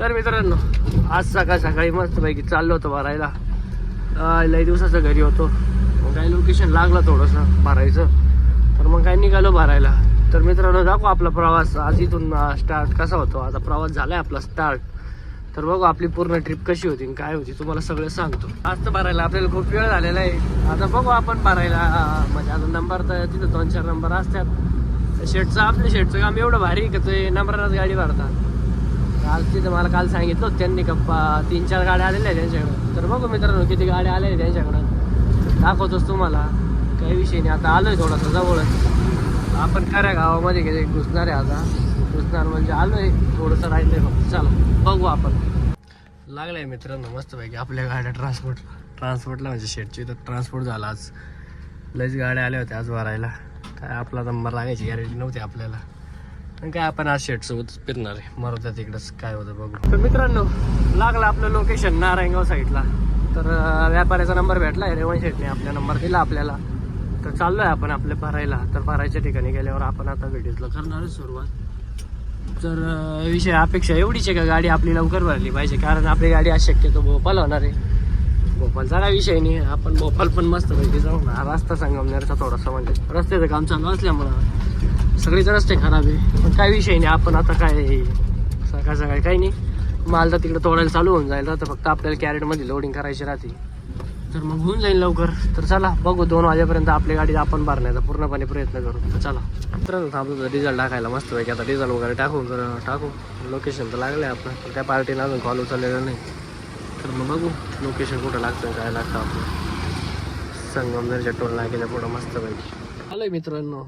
तर मित्रांनो आज सकाळी मस्तपैकी चाललो होतो भरायला. लई दिवसाचं घरी होतो, मग काही लोकेशन लागलं थोडंसं भरायचं, तर मग काय निघालो भरायला. तर मित्रांनो दाखव आपला प्रवास आज इथून स्टार्ट कसा होतो. आता प्रवास झालाय आपला स्टार्ट, तर बघू आपली पूर्ण ट्रिप कशी होती आणि काय होती तुम्हाला सगळं सांगतो. आज तर भरायला आपल्याला खूप वेळ झालेला आहे. आता बघू आपण भरायला, म्हणजे आता नंबर तर तिथं 2-4 नंबर असतात. शेटचं आपल्या शेटचं काम एवढं भारी का ते नंबरच गाडी भरतात. आज तिथं मला काल सांगितलं होतं त्यांनी का 3-4 गाड्या आलेल्या आहे त्यांच्याकडं. तर बघू मित्रांनो किती गाड्या आलेल्या आहे त्यांच्याकडं, दाखवतोच तुम्हाला, काही विषय नाही. आता आलोय थोडासा जवळच, आपण खऱ्या गावामध्ये गेले घुसणार आहे. आता घुसणार म्हणजे आलोय, थोडंसं राहिलंय फक्त. चला बघू आपण. लागलंय मित्रांनो मस्तपैकी आपल्या गाड्या ट्रान्सपोर्टला म्हणजे शेटची तर ट्रान्सपोर्ट झाला. आज लईच गाड्या आल्या होत्या आज भरायला. काय आपला नंबर लागायची गॅरंटी नव्हती आपल्याला, पण काय आपण आज शेटसोबतच फिरणार आहे. मरू तिकडंच काय होतं बघू. तर मित्रांनो लागलं आपलं लोकेशन नारायणगाव साईडला. तर व्यापाऱ्याचा नंबर भेटला आहे, रेवण शेटने आपला नंबर दिला आपल्याला. तर चाललोय आपण आपल्या भरायला. तर भरायच्या ठिकाणी गेल्यावर आपण आता व्हिडिओला करणार आहे सुरुवात. तर विषय अपेक्षा एवढीच आहे का गाडी आपली लवकर भरली पाहिजे, कारण आपली गाडी आज शक्यतो भोपाळ होणार आहे. भोपाळचा काय विषय नाही, आपण भोपाळ पण मस्त पैकी जाऊ ना. रस्ता संगमनेरचा थोडासा म्हणजे रस्त्याचं काम चालू असल्यामुळं सगळीच रस्ते खराब आहे, पण काय विषय नाही. आपण आता काय सकाळी काही नाही, माल तर तिकडे तोडायला चालू होऊन जाईल. तर फक्त आपल्याला कॅरेटमध्ये लोडिंग करायची राहते, तर मग होऊन जाईल लवकर. तर चला बघू 2 वाजेपर्यंत आपली गाडी आपण भरण्याचा पूर्णपणे प्रयत्न करू. तर चला मित्रांनो थांबलो डिझेल टाकायला मस्त पैकी. आता डिझेल वगैरे टाकू. लोकेशन तर लागलं आहे आपलं, पण काय पार्टीनं अजून कॉल उचललेलं नाही. तर मग बघू लोकेशन कुठं लागतं काय लागतं आपलं. संगमनेरच्या टोल नाक्याच्या पुढं मस्त पैकी आलोय मित्रांनो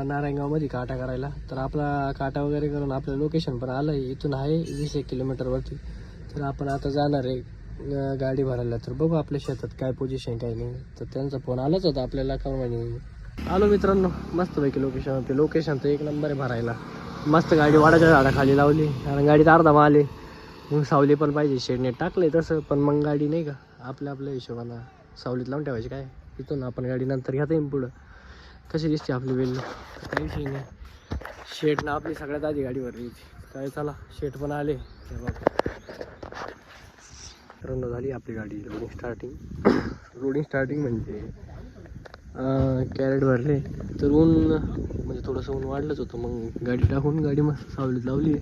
नारायणगावमध्ये काटा करायला. तर आपला काटा वगैरे करून आपलं लोकेशन पण आलं आहे. इथून आहे 20-1 किलोमीटरवरती. तर आपण आता जाणार आहे गाडी भरायला. तर बघू आपल्या शेतात काय पोझिशन काय नाही. तर त्यांचा फोन आलाच होता आपल्याला का म्हणे. आलो मित्रांनो मस्तपैकी लोकेशन होते. लोकेशन तर 1 नंबर आहे भरायला. मस्त गाडी वाडाच्या झाडाखाली लावली, कारण गाडीत अर्धा माल आहे. मग सावली पण पाहिजे, शेडने टाकलंय तसं, पण मग गाडी नाही का आपल्या हिशोबानं सावलीत लावून ठेवायची. काय इथून आपण गाडी नंतर घेता येईल पुढं. कशी दिसते आपली वेल्यू काही विषय नाही. शेटनं आपली सगळ्यात आधी गाडी भरली होती. काय चला शेट पण आले. रन झाली आपली गाडी. लोडिंग स्टार्टिंग म्हणजे कॅरेट भरले तर ऊन म्हणजे थोडंसं ऊन वाढलंच होतं. मग गाडी टाकून गाडी मस्त सावलीत लावली.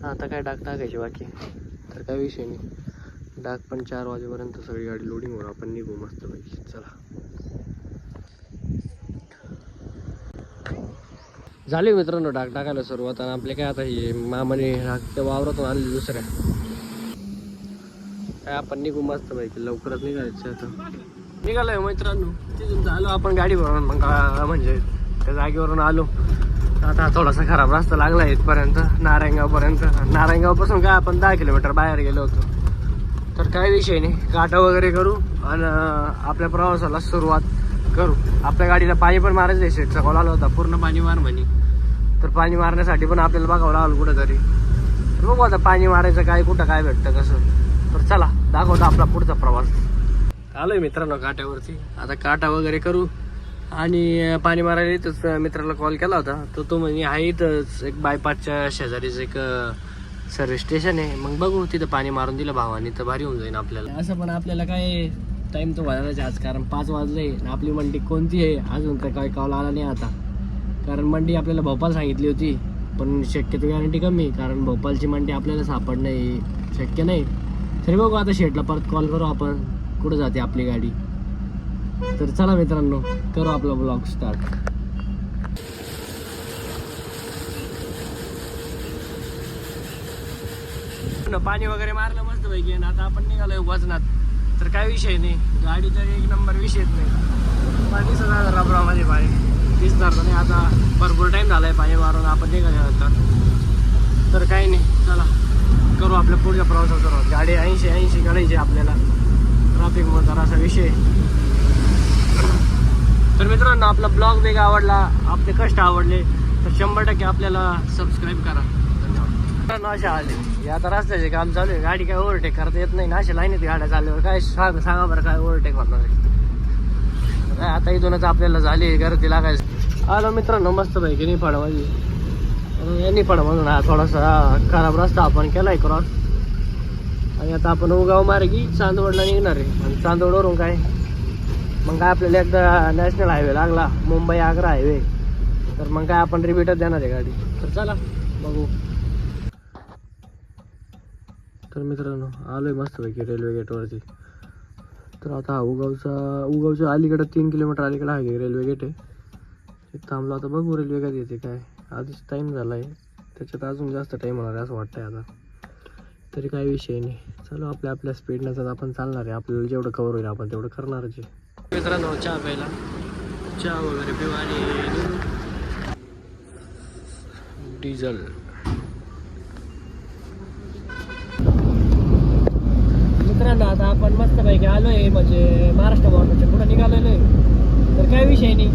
आता काय डाग टाकायची बाकी, तर काय विषय नाही. डाग पण 4 वाजेपर्यंत सगळी गाडी लोडिंगवर आपण निघू मस्त पैकी. चला झाले मित्रांनो डाग टाकायला सुरुवात. आणि आपले काय आता हे मामाने त्या वावरातून आणले दुसऱ्या, काय आपण निघू मस्त पैकी. लवकरच निघायचं आता. निघालोय मित्रांनो, तिथून आलो आपण गाडी भरून. मग म्हणजे त्या जागेवरून आलो. आता थोडासा खराब रस्ता लागला इथपर्यंत नारायणगावपर्यंत. नारायणगावपासून काय आपण 10 किलोमीटर बाहेर गेलो होतो. तर काही विषय नाही, काटा वगैरे करू आणि आपल्या प्रवासाला सुरुवात करू. आपल्या गाडीला पाणी पण मारायचं आहे. शेटचा कॉल आला होता पूर्ण पाणी मार म्हणे. तर पाणी मारण्यासाठी पण आपल्याला बघावं लागलं कुठंतरी. तर बघू आता पाणी मारायचं काय, कुठं काय भेटतं कसं. तर चला दाखवतो आपला पुढचा प्रवास. आलोय मित्रांनो काट्यावरती. आता काटा वगैरे करू आणि पाणी मारायला इथंच मित्राला कॉल केला होता. तर तो म्हणजे आहे इथंच एक बायपासच्या शेजारीच एक सर्व्हिस स्टेशन आहे. मग बघू तिथं पाणी मारून दिलं भावानी तर भारी होऊन जाईल आपल्याला. असं पण आपल्याला काय टाईम तो वाजायलाच आज, कारण 5 वाजले. आपली मंडी कोणती आहे अजून तर काय कॉल आला नाही आता, कारण मंडी आपल्याला भोपाळ सांगितली होती. पण शक्यतो गॅरंटी कमी, कारण भोपाळची मंडी आपल्याला सापडणं शक्य नाही. तरी बघू आता शेटला परत कॉल करू आपण कुठं जाते आपली गाडी. तर चला मित्रांनो करू आपला ब्लॉग स्टार्ट. पाणी वगैरे मारलं मस्त पैकी. आणि आता आपण निघालोय वजनात. तर काय विषय नाही, गाडी तर 1 नंबर विषयच नाही. पाणी दिसत रबरामध्ये पाणी दिसणार तर नाही. आता भरपूर टाईम झालाय पाणी मारून आपण निघाल्यानंतर. तर काही नाही, चला करू आपल्या पुढच्या प्रवासात सुरुवात. गाडी 80 काढायची आपल्याला. ट्रॅफिकमध्ये जरासा विषय. तर मित्रांनो आपला ब्लॉग वेग आवडला, आपले कष्ट आवडले तर 100% आपल्याला सबस्क्राईब करा. धन्यवाद. अशा आले आता रस्त्याचे काम चालू आहे. गाडी काय ओव्हरटेक करता येत नाही ना, अशा लाईनीत गाड्या चालल्यावर. काय सांगा बरं काय ओव्हरटेक होणार आहे काय. आता इथूनच आपल्याला झाली गर्दी लागायचं. आलो मित्रांनो मस्त पैकी निफाड माझी यांनी पण म्हणून हा थोडासा खराब रस्ता आपण केलाय क्रॉस. आणि आता आपण उगाव मार्गी चांदवडला निघणार आहे. आणि चांदवडवरून काय मग काय आपल्याला एकदा नॅशनल हायवे लागला, मुंबई आग्रा हायवे, तर मग काय आपण रिपीटच देणार आहे गाडी. तर चला बघू. तर मित्रांनो आलोय मस्तपैकी रेल्वे गेटवरती. तर आता उगावच्या अलीकडं 3 किलोमीटर अलीकडं आहे रेल्वे गेट आहे. तिथं थांबलो. आता बघू रेल्वे कधी येते काय. आधीच टाईम झाला आहे, त्याच्यात अजून जास्त टाईम होणार आहे असं वाटतंय आता. तरी काही विषय नाही, चलो आपल्या स्पीडनं तर आपण चालणार आहे. आपल्याला जेवढं कवर होईल आपण तेवढं करणारच आहे. मित्रांनो चहा प्यायला, चहा वगैरे पिऊ आणि डिझेल. मित्रांनो आता आपण मस्तपैकी आलोय म्हणजे महाराष्ट्र बॉर्डरच्या पुढे निघालेलो आहे. तर काही विषय नाही,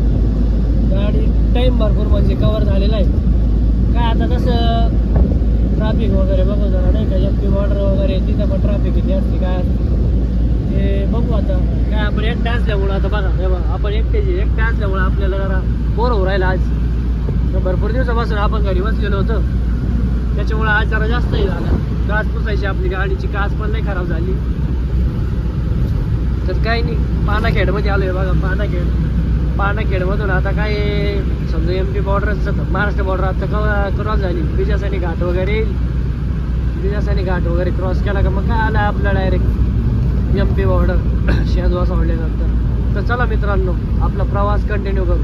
गाडी टाईम भरपूर म्हणजे कवर झालेला आहे. काय आता तसं ट्रॅफिक वगैरे बघू जरा नाही का, एमपी बॉर्डर वगैरे तिथं पण ट्रॅफिक किती असते काय ते बघू. आता काय आपण एकटे असल्यामुळं, आता बघा हे बघा आपण एकटे असल्यामुळं आपल्याला जरा बोर होऊ राहिला आज. तर भरपूर दिवसापासून आपण घरी बसलेलो होतो, त्याच्यामुळं आज जरा जास्तही झालं. काच पुसायची आपली गाडीची, काच पण नाही खराब झाली. तर काही नाही, पानाखेडमध्ये आलो आहे बघा. पानाखेडमधून आता काय समजा एमपी बॉर्डरचं महाराष्ट्र बॉर्डर आता क्रॉस झाली. बिजासानी घाट वगैरे येईल, बिजासानी घाट वगैरे क्रॉस केला का मग काय आला आपला डायरेक्ट एमपी बॉर्डर शेजवा सोडल्यानंतर. तर चला मित्रांनो आपला प्रवास कंटिन्यू करू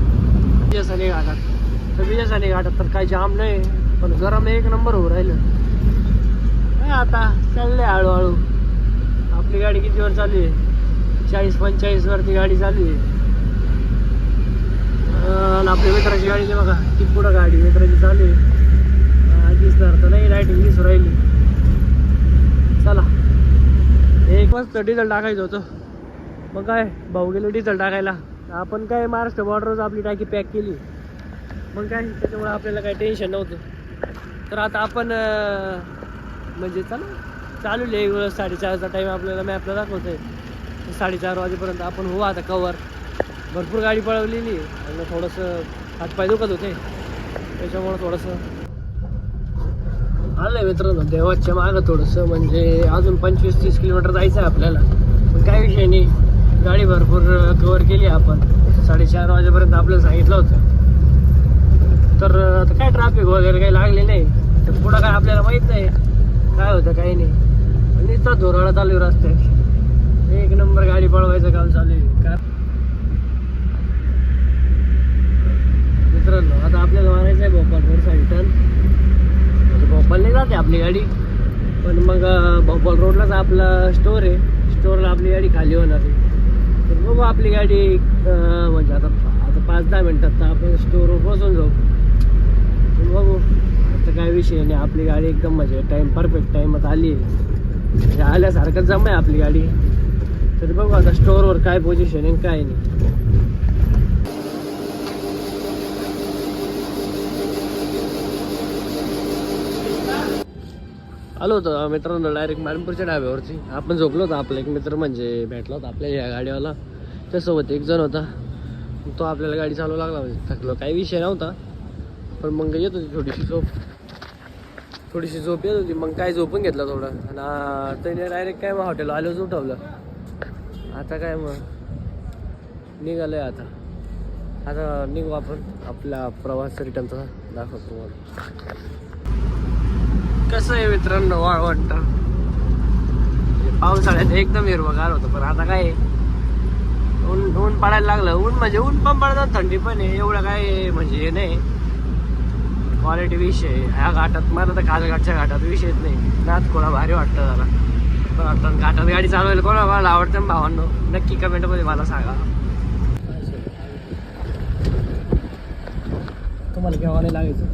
बिजासानी घाटात. तर बिजासानी घाटात तर काही जाम नाही, पण गरम एक नंबर होऊ राहिलं. काय आता चाललंय हळूहळू. आपली गाडी कितीवर चालू आहे, 40-45 वरती गाडी चालू आहे. आपल्या मित्राची गाडी नाही बघा, ती पुढं गाडी मित्राची चालू आहे. दिसणार तर नाही, लाईटिंग दिसू राहिली. चला एक वाजता डिझेल टाकायचं होतं, मग काय भाऊ गेलो डिझेल टाकायला. आपण काय महाराष्ट्र बॉर्डरच आपली टाकी पॅक केली, मग काय त्याच्यामुळे आपल्याला काही टेन्शन नव्हतं. तर आता आपण म्हणजे चालू आहे 4:30चा टाईम आपल्याला मॅपला दाखवत आहे. 4:30 वाजेपर्यंत आपण हो आता कवर. भरपूर गाडी पळवलेली आहे आणि थोडंसं हातपाय दुखत होते, त्याच्यामुळं थोडंसं आलं आहे. मित्रांनो देवाच्या मागं थोडंसं म्हणजे अजून 25-30 किलोमीटर जायचं आहे आपल्याला, पण काही विषय नाही. गाडी भरपूर कवर केली आपण. 4:30 वाजेपर्यंत आपल्याला सांगितलं होतं. तर आता काय ट्रॅफिक वगैरे काही लागले नाही, तर पुढं काय आपल्याला माहीत नाही काय होतं काही नाही. नुसतं धोराळा चालू आहे रस्त्यात, एक नंबर गाडी पळवायचं काम चालू आहे. काय मित्रांनो आता आपल्याला मारायचं आहे भोपाळ रोड साईड टर्न. भोपाळला जाते आपली गाडी, पण मग भोपाळ रोडलाच आपला स्टोर आहे. स्टोरला आपली गाडी खाली होणार आहे. तर बघू आपली गाडी म्हणजे आता 5-10 मिनटात आपण स्टोरवर पोहोचून जाऊ. बघू आता काय विषय नाही, आपली गाडी एकदम म्हणजे परफेक्ट टाईमात आली आहे, म्हणजे आल्यासारखंच जमा आहे आपली गाडी. तर बघू आता स्टोअरवर काय पोझिशन आहे काय नाही. आलो होतो मित्रांनो डायरेक्ट मालपूरच्या ढाब्यावरती. आपण झोपलो होतो, आपला एक मित्र म्हणजे भेटला होता आपल्या या गाडीवाला. त्यासोबत एक जण होता, तो आपल्याला गाडी चालू लागला. म्हणजे थकलो काही विषय नव्हता, पण मग येत होती थोडीशी झोप येत होती. मग काय झोपून घेतलं थोडं, आणि त्याने डायरेक्ट काय मग हॉटेल आलोच उठवलं. आता काय मग निघालं आहे. आता निघू आपण आपला प्रवास रिटर्नचा दाखवतो तुम्हाला. कसं आहे मित्रांनो वाळवंट पावसाळ्यात एकदम हिरवगार होतं, पण आता काय ऊन पडायला लागलं. ऊन म्हणजे ऊन पण पडतात, थंडी पण आहे. एवढं काय म्हणजे हे नाही क्वालिटी विषय ह्या घाटात. मला तर कालघाटच्या घाटात विषयच नाही. नाच कोणा भारी वाटतं जरा. पण आता घाटात गाडी चालवायला कोणाला आवडतं भावांनो, नक्की कमेंटमध्ये मला सांगा. तुम्हाला केव्हा नाही लागायचं.